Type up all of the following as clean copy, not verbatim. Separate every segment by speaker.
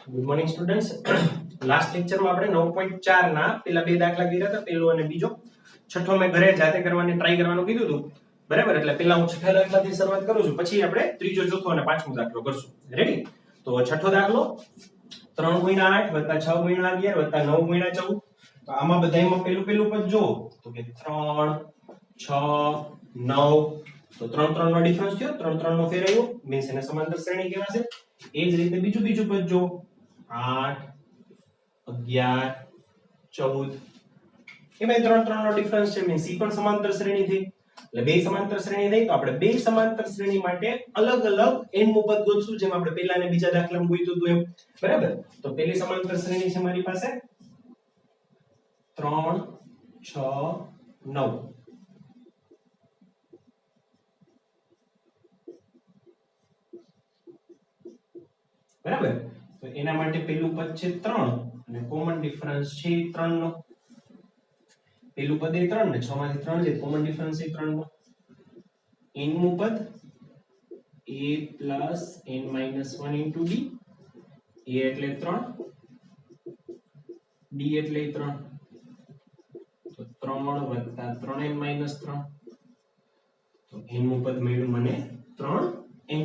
Speaker 1: Good morning students. Last લેક્ચરમાં આપણે 9.4 ના પેલા બે દાખલા કર્યા હતા, પહેલો અને બીજો. છઠ્ઠો મેં ઘરે જાતે કરવાની ટ્રાય કરવાનું કીધું હતું, બરાબર? એટલે પહેલા હું છઠ્ઠા દાખલાથી શરૂઆત કરું છું, પછી આપણે ત્રીજો, ચોથો અને પાંચમો દાખલો કરશું. રેડી? તો છઠ્ઠો દાખલો 3 * 8 + 6 * 11 + 9 * 14. તો આમાં બધાયમાં પેલું પદ જો તો કે 3 6 9. તો 3 નો ડિફરન્સ થયો, 3 નો ફેરવ્યો, મીન્સ એને સમાંતર શ્રેણી કહેવાશે. એ જ રીતે બીજું પદ જો 8 11 14. એમાં 3 નો ડિફરન્સ છે, મીન્સ ઈ પણ સમાંતર શ્રેણી થઈ. એટલે બે સમાંતર શ્રેણી થઈ, તો આપણે બે સમાંતર શ્રેણી માટે અલગ અલગ n મું પદ ગોતશું, જેમ આપણે પહેલા અને બીજા દાખલામાં ગોત્યું હતું એમ, બરાબર? તો પહેલી સમાંતર શ્રેણી છે મારી પાસે 3 6 9. બરાબર? તો એના માટે પહેલું પદ છે 3 અને કોમન ડિફરન્સ છે 3 નો. પહેલું પદ એ 3 ને 6 માંથી 3 છે, કોમન ડિફરન્સ એ 3 નો. n મું પદ a + n - 1 * d. a એટલે 3, d એટલે 3. તો 3 + 3n - 3. તો n મું પદ મળ્યું મને 3n.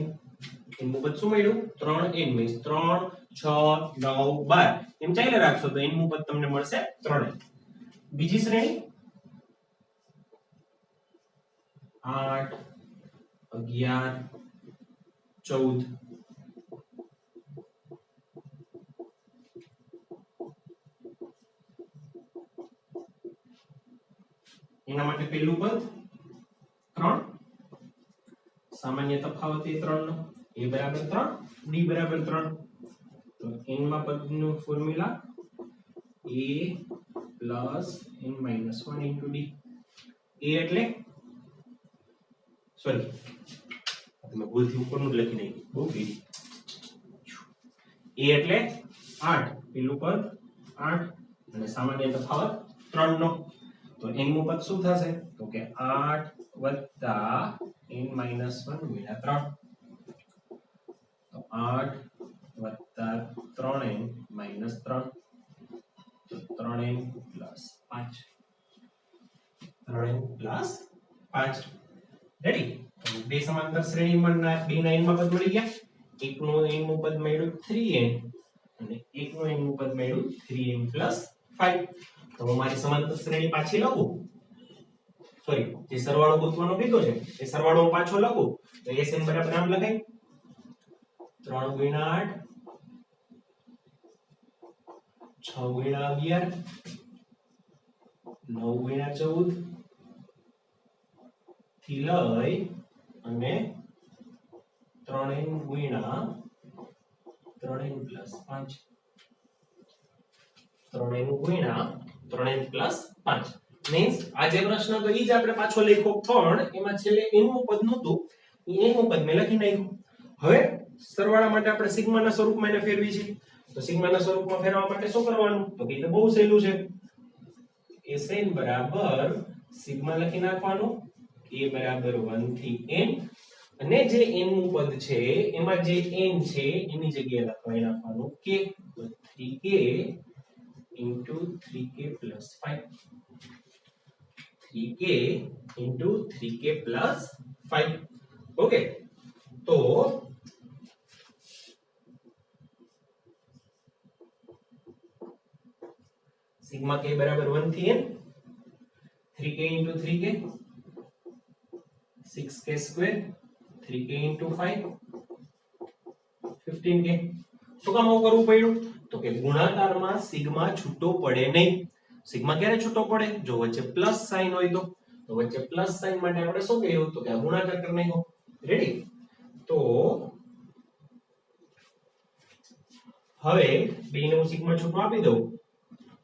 Speaker 1: n મું પદ શું મળ્યું? 3n, મીન્સ 3 6 9 12 એમ ચાલ્યા રાખશો તો n મું પદ તમને મળશે 3n. બીજી શ્રેણી 8 11 14. એના માટે પહેલું પદ 3, સામાન્ય તફાવત એ 3 નો, a = 3 d = 3. તો n માં પદનું formula a + n - 1 * d. a એટલે સોરી, તમે ભૂલથી ઉપરનું જ લખી નાખ્યું, બહુ ભીડી. a એટલે 8, પેલું પદ 8 અને સામાન્ય તફાવત 3 નો. તો n મું પદ શું થશે? તો કે 8 + n - 1 * 3. તો 8 + 3n - 3. તો 3n + 5. 3n + 5. રેડી? બે સમાંતર શ્રેણીમાં બેના n માં પદ મળી ગયા. એકનું n મું પદ મળ્યું 3n અને એકનું n મું પદ મળ્યું 3n + 5. તો હું મારી સમાંતર શ્રેણી પાછી લખું. સોરી, જે સરવાળો ગોતવાનો કીધો છે એ સરવાળો હું પાછો લખું. તો Sn બરાબર આમ લખાય 3 * 8 6 * 11 9 * 14 થી લઈ અને 3n * 3n + 5. 3n * 3n + 5. Means આ જે પ્રશ્ન તો ઈ જ આપણે પાછો લખ્યો, પણ એમાં છેલ્લે n મું પદ નહોતું, ઈ n મું પદ મેં લખી નાખ્યું. હવે સરવાળા માટે આપણે સિગ્માના સ્વરૂપમાં એને ફેરવી છે. તો સિગ્માના સ્વરૂપમાં ફેરવવા માટે શું કરવાનું? તો કે બહુ સહેલું છે. Sn બરાબર સિગ્મા લખી નાખવાનું, k બરાબર 1 થી n, અને જે n મું પદ છે એમાં જે n છે એની જગ્યાએ લખવાઈ નાખવાનું k. તો 3k * 3k + 5. 3k * 3k + 5. Okay? તો સિગ્મા k બરાબર 1 થી n, 3k * 3k 6k², 3k * 5 15k. શું કામ આવું કરવું પડ્યું? તો કે ગુણાકારમાં સિગ્મા છૂટો પડે નહીં. સિગ્મા ક્યારે છૂટો પડે? જો વચ્ચે પ્લસ સાઇન હોય તો. તો વચ્ચે પ્લસ સાઇન માટે આપણે શું કહ્યું? તો કે આ ગુણાકાર કરી નાખો. રેડી? તો હવે બેને હું સિગ્મા છૂટો આપી દઉં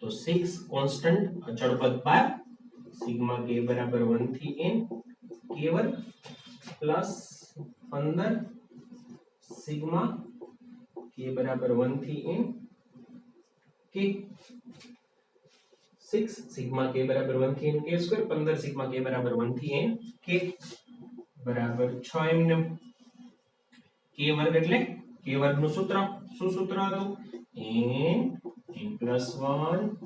Speaker 1: તો 6 કોન્સ્ટન્ટ અચળ પદ બાર, સિગ્મા k બરાબર 1 થી n k² plus 15 sigma k બરાબર 1 થી n k. 6 સિગ્મા k બરાબર 1 થી n k², 15 સિગ્મા k બરાબર 1 થી n k બરાબર 6 એમ. k વર્ગ એટલે k વર્ગનું સૂત્ર શું સૂત્ર હતું? n n plus 1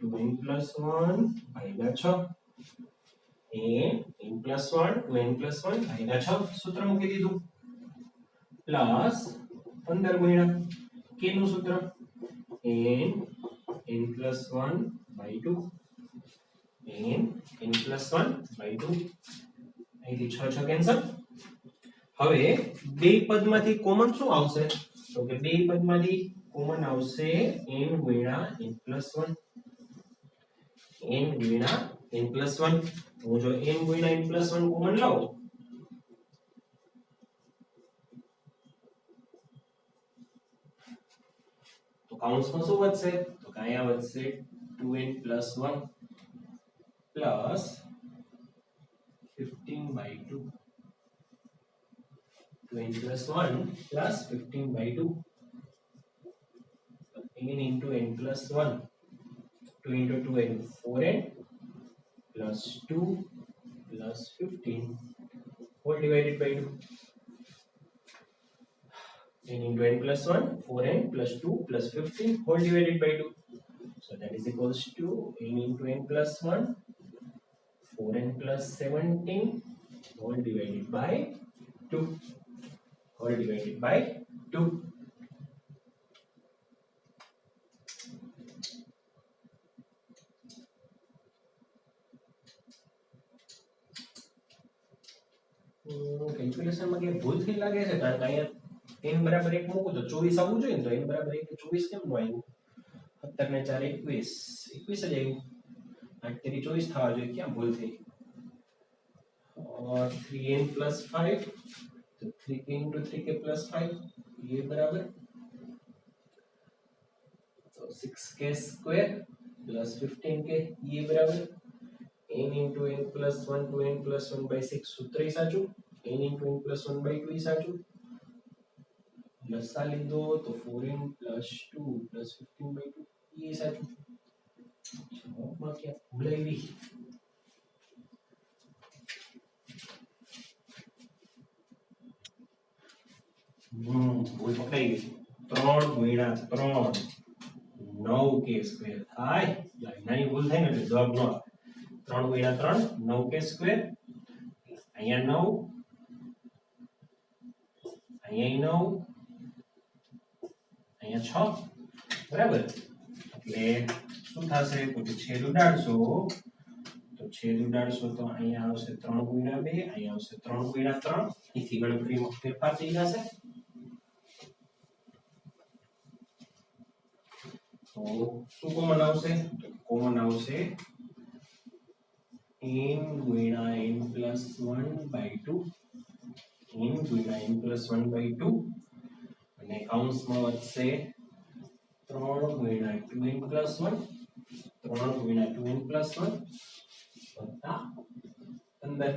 Speaker 1: 2n plus 1 ભાગ્યા 6 n plus 1 2n plus 1 ભાગ્યા 6 સૂત્ર મૂકી દીધું પ્લસ 15 ગુણ્યા k નું સૂત્ર n n plus 1 by 2 n n plus 1 by 2 અહીંથી 6 6 કેન્સલ હવે બે પદમાંથી કોમન શું આવશે તો કે બે પદમાંથી કોમન આવશે n ગુણ્યા n plus 1 n ગુણ્યા n plus 1 હું જો n ગુણ્યા n plus 1 કોમન લઉં તો કૌંસમાં શું વધશે તો કે અહીંયા વધશે 2n plus 1 plus 15 by 2 2n plus 1 plus 15 by 2 n into n plus 1 2 into 2n 4n plus 2 plus 15 whole divided by 2 n into n plus 1 4n plus 2 plus 15 whole divided by 2 so that is equals to n into n plus 1 4n plus 17 whole divided by 2 whole divided by 2 calculation માં કે ભૂલ થઈ લાગે છે કારણ કે અહીંયા n બરાબર 1 મૂકો તો 24 આવવું જોઈએ તો n બરાબર 1 તો 24 કેમ નો આવ્યું 17 ને 4 21 21 જ આવ્યું 8 તેરી 24 થવા જોઈએ ક્યાં ભૂલ થઈ और 3n plus 5 तो 3k into 3k plus 5 ये बराबर तो 6k square plus 15k ये बराबर n into n plus 1 to n plus 1 by 6 सूत्र ही साचू n into n plus 1 by 2 ही साचू लसा लीधो तो 4n plus 2 plus 15 by 2 ये साचू जवाबમાં क्या ભૂલ આવી ભૂલ પકડાઈ ગઈ 3 ગુણ્યા 3 9k સ્ક્વેર થાય નાની ભૂલ થાય ને એટલે જવાબ નો આવે 3 ગુણ્યા 3 9k સ્ક્વેર અહીંયા 9 અહીંયા 9 અહીંયા 6 બરાબર એટલે શું થશે તો છેદ ઉડાડશો તો અહીંયા આવશે 3 ગુણ્યા 2 અહીંયા આવશે 3 ગુણ્યા 3 અહીંથી ગણતરીમાં ફેરફાર થઈ જશે તો શું કોમન આવશે તો કોમન આવશે n ગુણ્યા n plus 1 by 2 n ગુણ્યા n plus 1 by 2 અને કૌંસમાં વધશે 3 ગુણ્યા 2n plus 1 3 ગુણ્યા 2n plus 1 વત્તા 15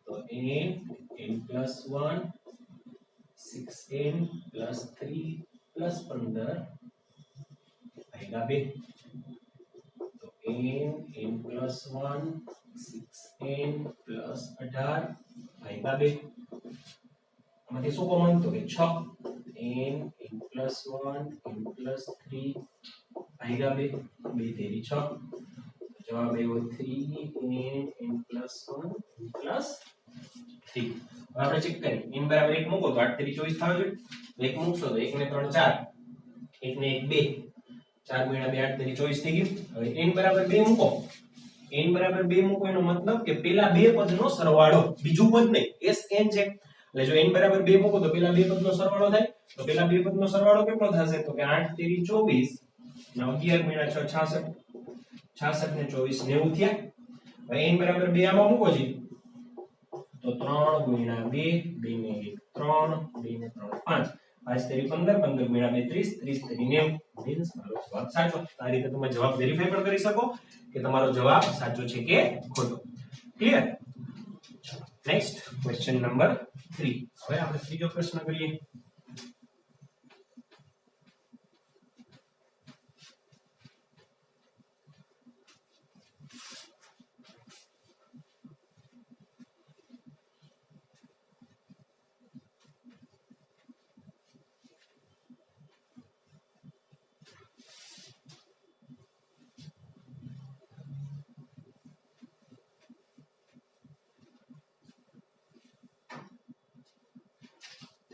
Speaker 1: તો n plus 1 6n plus 3 plus 15 भागा 2 तो n plus 1 6n plus 18 भागा 2 આમાંથી શું કોમન તો કે 6 n plus 1 n plus 3 ભાगा 2 2 તેરી 6 જવાબ આવ્યો 3 n plus 1 n plus 3 હવે આપણે ચેક કરીએ n બરાબર 1 મૂકો તો 8 તેરી 24 થવા જોઈએ 1 મૂકશો તો 1 ને 3 4 1 ને 1 2 4 ગુણ્યા 2 8 તેરી 24 થઈ ગયું હવે n બરાબર 2 મૂકો n બરાબર 2 મૂકો એનો મતલબ કે પેલા બે પદનો સરવાળો બીજું પદ નહીં sn છે એટલે જો n બરાબર 2 મૂકો તો પેલા બે પદનો સરવાળો થાય તો પેલા બે પદનો સરવાળો કેટલો થશે તો કે 8 તેરી 24 ને 11 ગુણ્યા 6 66 66 ને 24 90 થયા હવે n બરાબર 2 આમાં મૂકો જી तो 3 गुणा 2 2 ने 1 3 2 ने 3 5 5 तेरी 15 15 गुणा 2 30 30 तेरी 90 मींस મારો જવાબ સાચો આ રીતે તમે જવાબ વેરીફાઈ પણ કરી શકો કે તમારો જવાબ સાચો છે કે ખોટો ક્લિયર ચલો નેક્સ્ટ ક્વેશ્ચન નંબર 3 હવે આપણે ત્રીજો પ્રશ્ન કરીએ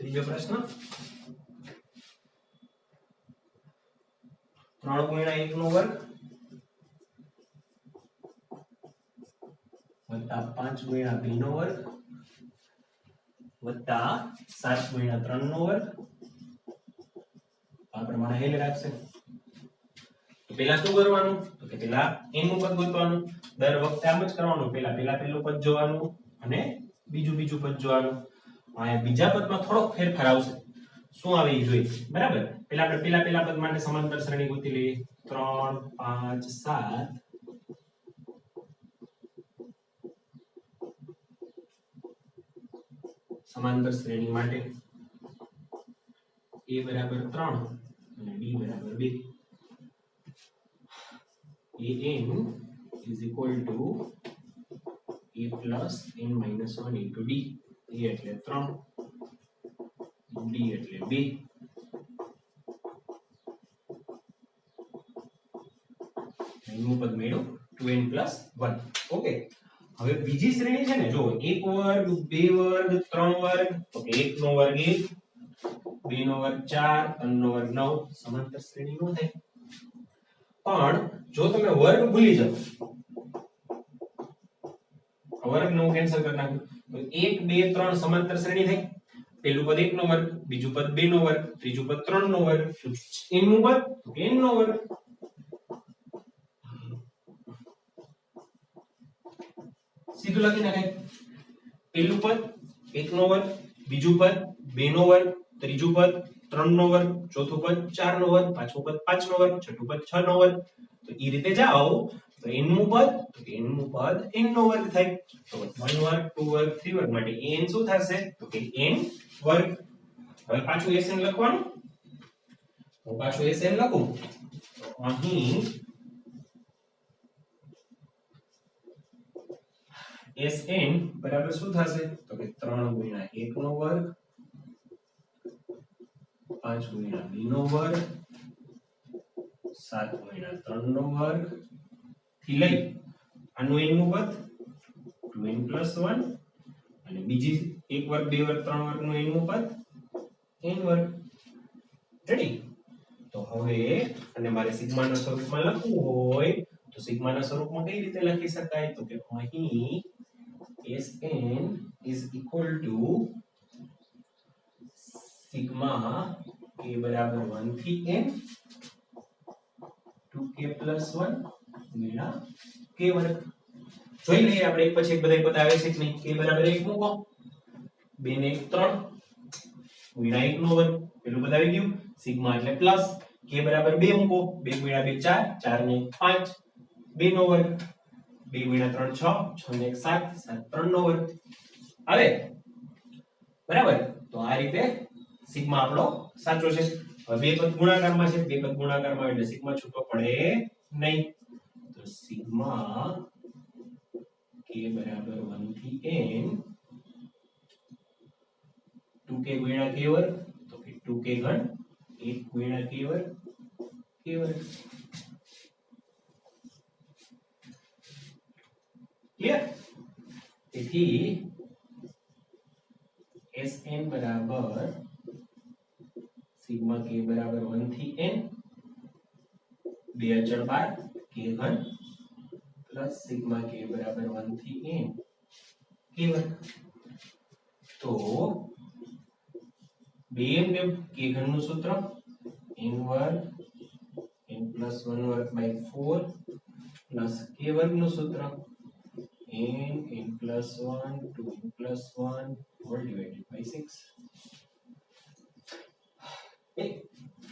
Speaker 1: બીજો પ્રશ્ન 3 ગુણ્યા 1 નો વર્ગ વત્તા 5 ગુણ્યા 2 નો વર્ગ વત્તા 7 ગુણ્યા 3 નો વર્ગ આ પ્રમાણે હેલ રાખશે. તો પેલા શું કરવાનું? તો કે પેલા n નું પદ ગોતવાનું. દર વખતે આમ જ કરવાનું. પેલા પેલું પદ જોવાનું અને બીજું પદ જોવાનું. આ બીજા પદમાં થોડોક ફેરફાર આવશે. શું આવે એ જોઈએ. બરાબર. પેલા આપણે પેલા પદ માટે સમાંતર શ્રેણી ગોતી લઈએ. 3 5 7 સમાંતર શ્રેણી માટે a બરાબર 3 અને b બરાબર 2. an is equal to a plus n minus 1 into d. a એટલે 3 d એટલે 2. એનું પદ મેળો 2n plus 1. ઓકે. હવે બીજી શ્રેણી છે ને, જો 1 વર્ગ 2 વર્ગ 3 વર્ગ, તો કે 1 નો વર્ગ 1, 2 નો વર્ગ 4, 3 નો વર્ગ 9 સમાંતર શ્રેણી નો થાય. પણ જો તમે વર્ગ ભૂલી જાવ, વર્ગ નો કેન્સલ કરી નાખો, તો 1 2 3 સમાંતર શ્રેણી થાય. પેલું પદ 1 નો વર્ગ, બીજું પદ 2 નો વર્ગ, ત્રીજું પદ 3 નો વર્ગ, n નું પદ તો કે n નો વર્ગ. સીધું લખી નાખાય. પેલું પદ 1 નો વર્ગ, બીજું પદ 2 નો વર્ગ, ત્રીજું પદ 3 નો વર્ગ, ચોથું પદ 4 નો વર્ગ, પાંચમું પદ 5 નો વર્ગ, છઠ્ઠું પદ 6 નો વર્ગ. તો એ રીતે જાઓ તો n નું પદ તો કે n નું પદ n નો વર્ગ થાય. તો 1 વર્ગ 2 વર્ગ 3 વર્ગ માટે n શું થશે? તો કે n વર્ગ. હવે પાછું sn લખવાનું. હું પાછું sn લખું તો અહીં Sn બરાબર શું થશે? તો કે 3 ગુણ્યા 1 નો વર્ગ 5 ગુણ્યા 2 નો વર્ગ 7 ગુણ્યા 3 નો વર્ગ થી લઈ આનું n નું પદ 2n plus 1 અને બીજી 1 વર્ગ 2 વર્ગ 3 વર્ગ નું n નું પદ n વર્ગ. રેડી? તો હવે અને મારે સિગ્માના સ્વરૂપમાં લખવું હોય તો સિગ્માના સ્વરૂપમાં કઈ રીતે લખી શકાય? તો કે અહીં Sn is equal to sigma k બરાબર 1 થી n 2k plus 1 ગુણ્યા k વર્ગ. જોઈ લઈએ આપણે એક પછી એક બધા પદ આવે છે કે નહીં. k બરાબર 1 મૂકો, 2 ને 1 3 ગુણ્યા 1 નો વર્ગ, પેલું પદ આવી ગયું. સિગ્મા એટલે પ્લસ, k બરાબર 2 મૂકો, 2 ગુણ્યા 2 4, 4 ને 5, 2 નો વર્ગ, 2 ગુણ્યા 3 6, 6 ને 1 7, 7 3 નો વર્ગ આવે. બરાબર? તો આ રીતે સિગ્મા આપણો સાચો છે. હવે બે પદ ગુણાકારમાં છે, બે પદ ગુણાકારમાં એટલે સિગ્મા છૂટો પડે નહીં. તો સિગ્મા k બરાબર 1 થી n 2k ગુણ્યા k વર્ગ, તો કે 2k ઘન 1 ગુણ્યા k વર્ગ k વર્ગ. ક્લિયર? તેથી Sn બરાબર સિગ્મા k બરાબર 1 થી n 2 અચળ બાર k ઘન પ્લસ સિગ્મા k બરાબર 1 થી n k વર્ગ. તો 2 k ઘન નું સૂત્ર n વર્ગ n plus 1 વર્ગ by 4 પ્લસ k વર્ગ નું સૂત્ર n plus 1 2n plus 1 whole divided by 6.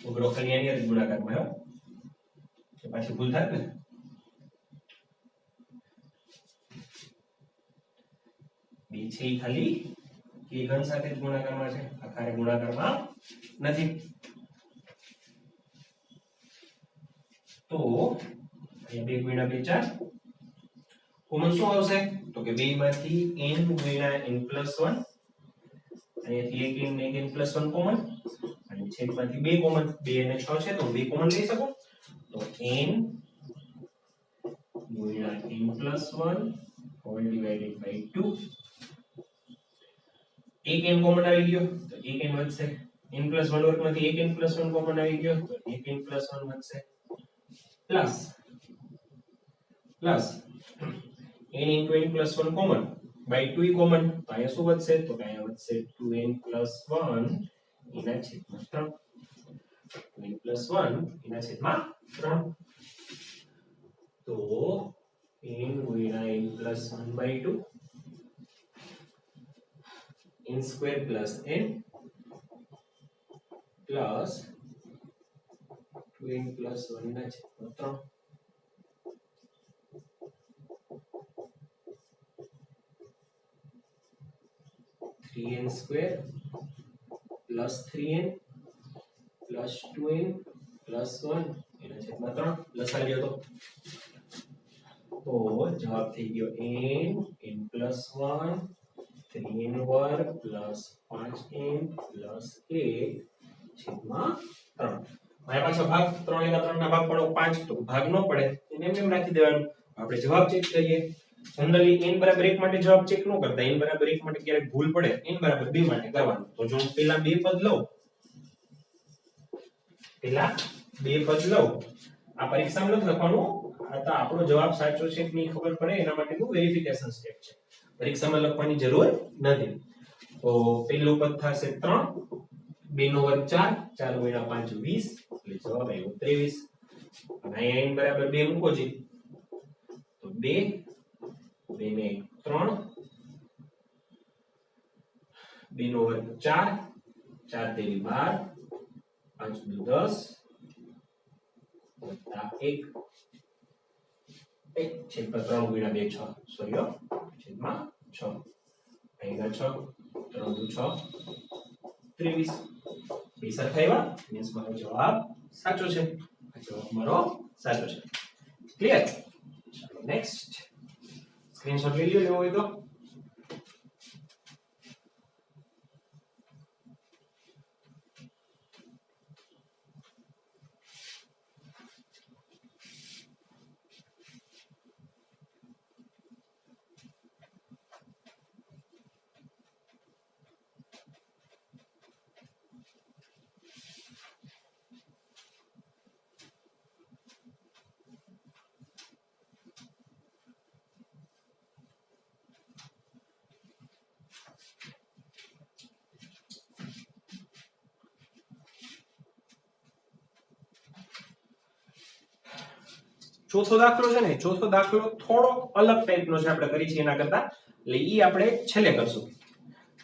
Speaker 1: ઉઘડો Kalyani જ ગુણાકારમાં હો કે પાછી ભૂલ થાય ને. બે છે ખાલી k ઘન સાથે જ ગુણાકારમાં છે, આખરે ગુણાકારમાં નથી. તો અહીંયા 2 ગુણ્યા 2 4 કોમન શું આવશે? તો કે 2 માંથી n ગુણ્યા n plus 1, અહીંયાથી 1 n 1 n plus 1 કોમન અને છેદમાંથી 2 કોમન, 2 અને 6 છે તો 2 કોમન લઈ શકો. તો n ગુણ્યા n plus 1 whole divided by 2. 1 n common આવી ગયો તો એક n વધશે n+1 વર્ગમાંથી એક n+1 કોમન આવી ગયો તો એક n+1 વધશે plus n into n+1 common by 2 common તો અહીંયા શું વધશે તો અહીંયા વધશે 2n+1 એના છેદમાં 3 2n+1 એના છેદમાં 3 તો n ગુણ્યા n+1 by 2 n square plus n plus 2n+1 ના છેદમાં 3 3n square plus 3n plus 2n plus 1 એના છેદમાં 3 લસાડી લ્યો તો જવાબ થઈ ગયો n n+1 3n વર્ગ plus 5n plus 1 છેદમાં 3 મારા પાછો ભાગ 3 એકા 3 ના ભાગ પડો 5 તો ભાગ ન પડે એને એમ રાખી દેવાનું આપણે જવાબ ચેક કરીએ જનરલી n બરાબર 1 માટે જવાબ ચેક ન કરતા n બરાબર 1 માટે ક્યારેક ભૂલ પડે n બરાબર 2 માટે કરવાનું તો જો હું પહેલા બે પદ લઉં આ પરીક્ષામાં નથી લખવાનું આ તો આપણો જવાબ સાચો છે કે નહીં ખબર પડે એના માટેનું વેરિફિકેશન સ્ટેપ છે પરીક્ષામાં લખવાની જરૂર નથી તો પહેલું પદ થશે 3 2 નો વર્ગ 4 4 ગુણ્યા 5 20 એટલે જવાબ આવ્યો 23 અને અહીંયા n બરાબર 2 મૂકો જી તો 2 2 ને 3 2 નો વર્ગ 4 4 તેરી 12 5 દુ 10 વત્તા 1 છેદમાં 3 ગુણ્યા 2 6 સોરી છેદમાં 6 અહીંયા 6 3 દુ 6 23 બે સરખા આવ્યા મીન્સ મારો જવાબ સાચો છે આ જવાબ મારો સાચો છે ક્લિયર ચાલો નેક્સ્ટ સ્ક્રીનશોટ લઈ લ્યો લેવો હોય તો ચોથો દાખલો છે ને ચોથો દાખલો થોડો અલગ ટાઈપનો છે આપણે કરી છે એના કરતા એટલે ઈ આપણે છેલ્લે કરશું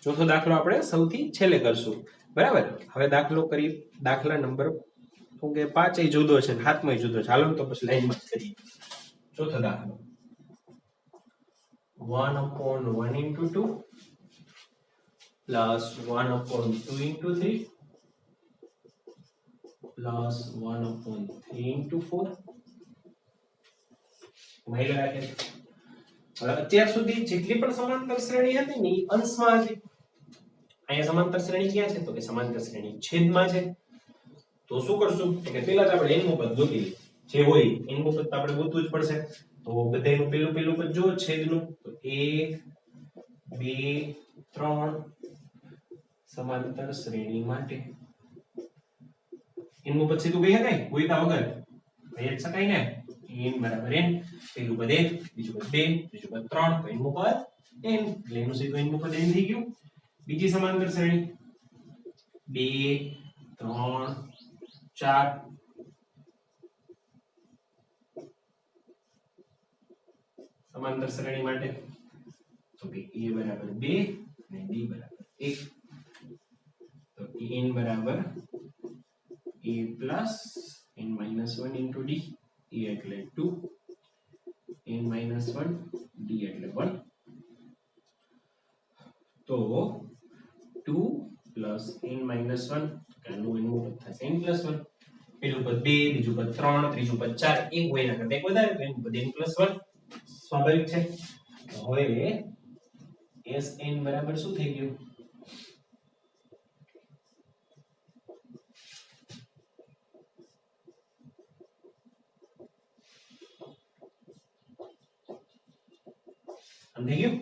Speaker 1: ચોથો દાખલો આપણે સૌથી છેલ્લે કરશું બરાબર હવે દાખલો કરી દાખલા નંબર કે 5 જુદો છે 7 જુદો છે હાલો તો પછી લાઈનમાં કરીએ ચોથો દાખલો 1/1 into 2 plus 1/2 into 3 plus 1/3 into 4 માહિતી રાખે હવે અત્યાર સુધી જેટલી પણ સમાંતર શ્રેણી હતી ને એ અંશમાં હતી અહીંયા સમાંતર શ્રેણી ક્યાં છે તો કે સમાંતર શ્રેણી છેદમાં છે તો શું કરશું કે પહેલા જ આપણે n નું પદ ગોતી જે હોય n નું પદ આપણે ગોતવું જ પડશે તો બધાયનું પેલું પદ જો છેદનું તો 1 2 3 સમાંતર શ્રેણી માટે n નું પદ સીધું કહી શકાય ગોઈતા વગર કહી જ શકાય ને n બરાબર n પહેલું પદ 1 બીજું પદ 2 ત્રીજું પદ 3 તો n નું પદ n એટલે એનું સીધું n નું પદ n થઈ ગયું બીજી સમાંતર શ્રેણી 2 3 4 સમાંતર શ્રેણી માટે તો કે a બરાબર 2 અને b બરાબર 1 તો n બરાબર a plus n minus 1 into d a એટલે 2 n minus 1 d એટલે 1 તો 2 plus n minus 1 કાનું એનું પદ થશે n plus 1 પેલું પદ 2 બીજું પદ 3 ત્રીજું પદ 4 એક હોય ના કરતા એક વધારે તો એનું પદ n plus 1 સ્વાભાવિક છે તો હવે sn બરાબર શું થઈ ગયું સમજી ગયું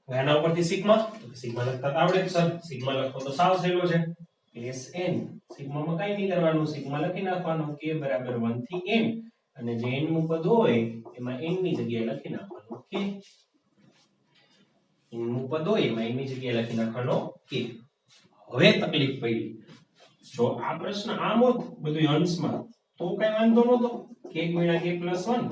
Speaker 1: આના ઉપરથી સિગ્મા, તો સિગ્મા લખતા તો આવડે જ સર. સિગ્મા લખો તો સાવ સહેલો છે. Sn સિગ્મામાં કઈ નહીં કરવાનું, સિગ્મા લખી નાખવાનું k બરાબર 1 થી n, અને જે n નું પદ હોય એમાં n ની જગ્યાએ લખી નાખવાનું k. n નું પદ હોય એમાં n ની જગ્યાએ લખી નાખવાનો k. હવે તકલીફ પડી, જો આ પ્રશ્ન આમ હોત બધું અંશમાં તો કઈ વાંધો નહોતો, k ગુણ્યા k પ્લસ 1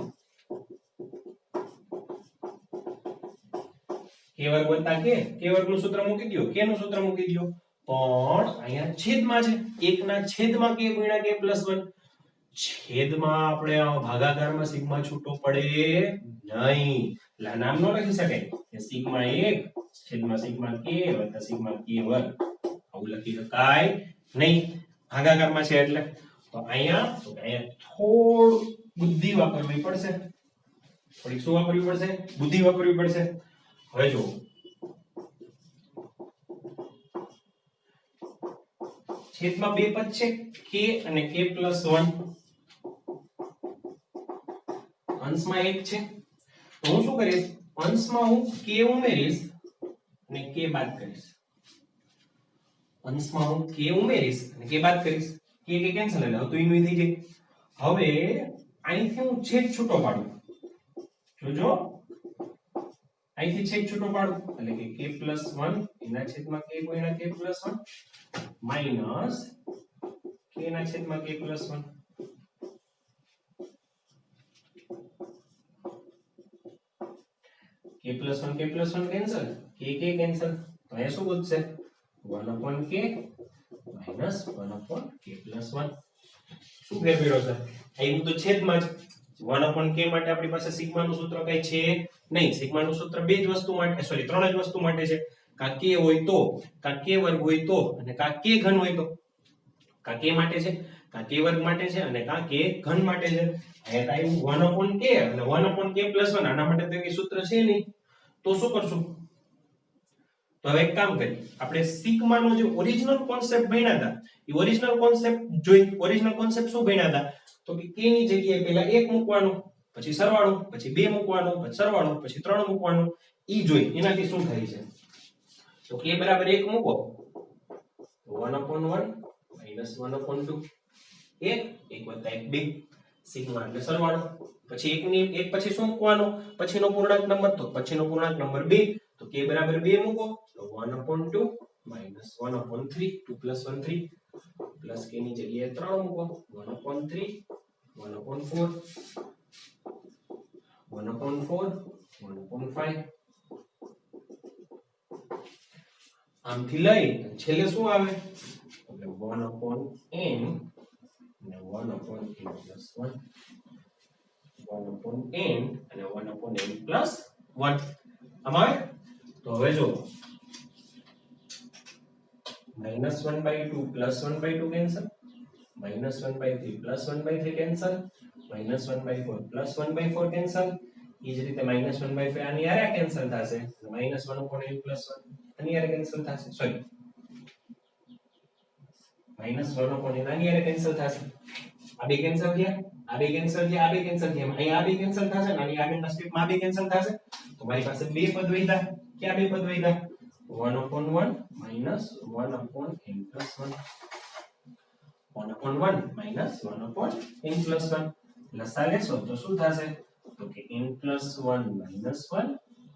Speaker 1: k વર્ગ વત્તા k વર્ગ નું સૂત્ર મૂકી દો, k નું સૂત્ર મૂકી દો. પણ અહીંયા છેદમાં છે, 1 ના છેદમાં k ગુણ્યા k પ્લસ 1. છેદમાં આપણે ભાગાકારમાં સિગ્મા છૂટો પડે નહીં, એટલે નામ ન લખી શકાય કે સિગ્મા 1 છેદમાં સિગ્મા k વત્તા સિગ્મા k વર્ગ, આવું લખી શકાય નહીં ભાગાકારમાં છે એટલે. તો અહીંયા થોડું બુદ્ધિ વાપરવી પડશે, થોડીક શું વાપરવી પડશે, બુદ્ધિ વાપરવી પડશે. હવે જો છેદમાં બે પદ છે, k અને k પ્લસ 1, અંશમાં 1 છે, તો હું શું કરીશ, અંશમાં હું k ઉમેરીશ અને k બાદ કરીશ. અંશમાં હું k ઉમેરીશ અને k બાદ કરીશ, k કેન્સલ, એટલે હતું એનું થઈ જાય. હવે અહીંથી હું છેદ છૂટો પાડું, જોજો અહીંથી છેદ છૂટો પાડું એટલે કે k પ્લસ 1 એના છેદમાં k ગુણ્યા k પ્લસ 1 માઈનસ k ના છેદમાં k plus 1. k plus 1 cancel, k cancel, તો અહીંયા શું વધશે 1/k માઈનસ 1/k પ્લસ 1. શું ફેર પડ્યો છે, અહીં તો છેદમાં જ 1/k માટે આપણી પાસે સિગ્મા નું સૂત્ર કઈ છે નહીં. સિગ્મા નું સૂત્ર બે જ વસ્તુ માટે, સોરી ત્રણ જ વસ્તુ માટે છે, કા k હોય તો, કા k વર્ગ હોય તો, અને કા k ઘન હોય તો. કા k માટે છે, કા k વર્ગ માટે છે, અને કા k ઘન માટે છે. અહીંયા આવ્યું 1/k અને 1/k પ્લસ 1, આના માટે તો કઈ સૂત્ર છે નહીં, તો શું કરશું, તો હવે એક કામ કરીએ, આપણે સિગ્મા નો જે ઓરિજિનલ કોન્સેપ્ટ ભણ્યા હતા એ ઓરિજિનલ કોન્સેપ્ટ જોઈ. ઓરિજિનલ કોન્સેપ્ટ શું ભણ્યા હતા, તો કે k ની જગ્યાએ પહેલા 1 મૂકવાનું, પછી સરવાળો, પછી 2 મૂકવાનો, પછી સરવાળો, પછી 3 મૂકવાનું, ઈ જોઈ. એનાથી શું થાય છે, તો k બરાબર 1 મૂકો તો 1/1 માઈનસ 1/2, 1 વત્તા 1 2, સિગ્મા એટલે સરવાળો. પછી 1 પછી શું મૂકવાનો, પછીનો પૂર્ણાંક નંબર, તો પછીનો પૂર્ણાંક નંબર 2, તો k બરાબર 2 મૂકો તો 1/2 માઈનસ 1/3, 2 + 1 3, પ્લસ k ની જગ્યાએ 3 મૂકો 1/3, 1/4, 1/4, 1/5. આમથી લઈ છેલ્લે શું આવે, એટલે 1/n અને 1/n plus 1, 1/n અને 1/n plus 1. આમ આવે. તો હવે જો -1/2 plus 1/2 cancel, -1/3 plus 1/3 cancel, -1/4 plus 1/4 cancel. એ જ રીતે -1/5 આની હારે કેન્સલ થશે, -1/n plus 1 આની હારે કેન્સલ થશે, સોરી -1/n આની હારે કેન્સલ થશે. આ બે કેન્સલ થયા, આ બે કેન્સલ થયા, આ બે કેન્સલ થયા, અહીંયા આ બે કેન્સલ થશે અને આની આગળના સ્ટેપમાં આ બે કેન્સલ થશે. તો મારી પાસે બે પદ વધ્યા. ક્યાં બે પદ વધ્યા, 1/1 minus 1/n plus 1, 1/1 minus 1/n plus 1. લસા લેશો તો શું થશે, તો કે n plus 1 minus 1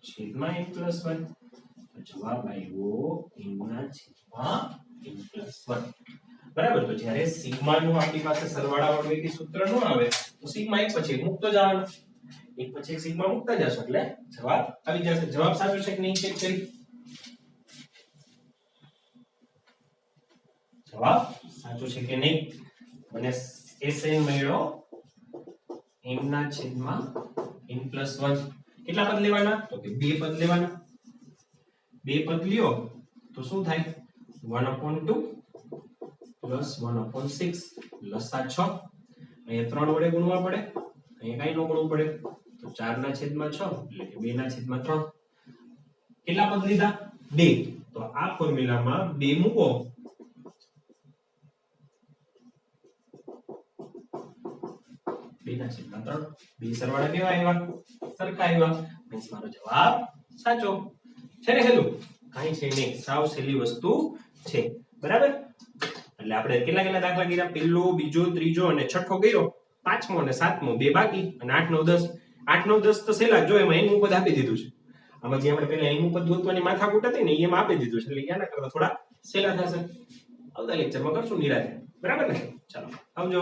Speaker 1: છેદમાં n plus 1. તો જવાબ આવ્યો n ના છેદમાં n plus 1. બરાબર. તો જ્યારે સિગ્મા નું આપણી પાસે સરવાળા વાળું એક સૂત્ર ન આવે તો સિગ્મા એક પછી એક મૂકતો જવાનો, એક પછી એક સિગ્મા મૂકતા જશો એટલે જવાબ આવી જશે. જવાબ સાચો છે કે નહીં ચેક કરી. જવાબ સાચો છે કે નહીં. મને Sn મળ્યો n ના છેદમાં n plus 1. કેટલા પદ લેવાના, તો કે બે પદ લેવાના. બે પદ લ્યો તો શું થાય, 1/2 plus 1/6 લસા 6. અહીંયા 3 વડે ગુણવા પડે, અહીંયા કઈ ન ગુણવું પડે, તો 4 ના છેદમાં 6 એટલે કે 2 ના છેદમાં 3. કેટલા પદ લીધા, 2. તો આ ફોર્મ્યુલામાં 2 મૂકો, 2 ના છેદમાં 3. 2 સરવાળા કેવા આવ્યા, સરખા આવ્યા. મીન્સ મારો જવાબ સાચો. છે ને સહેલું? કાંઈ છે નહીં, સાવ સહેલી વસ્તુ છે. બરાબર? એટલે આપણે કેટલા કેટલા દાખલા કર્યા? પહેલો, બીજો, ત્રીજો અને છઠ્ઠો કર્યો. પાંચમો અને સાતમો બે બાકી અને 8 9 10. 8 9 10 તો સહેલા જો એમાં એનું પદ આપી દીધું છે. આમાં જે આપણે પહેલા એનું પદ ગોતવાની માથાકૂટ હતી ને એમાં આપી દીધું છે. એટલે એના કરતા થોડા સહેલા થશે. આવતા લેક્ચરમાં કરશું નિરાંતે. બરાબર ને? ચાલો આવજો.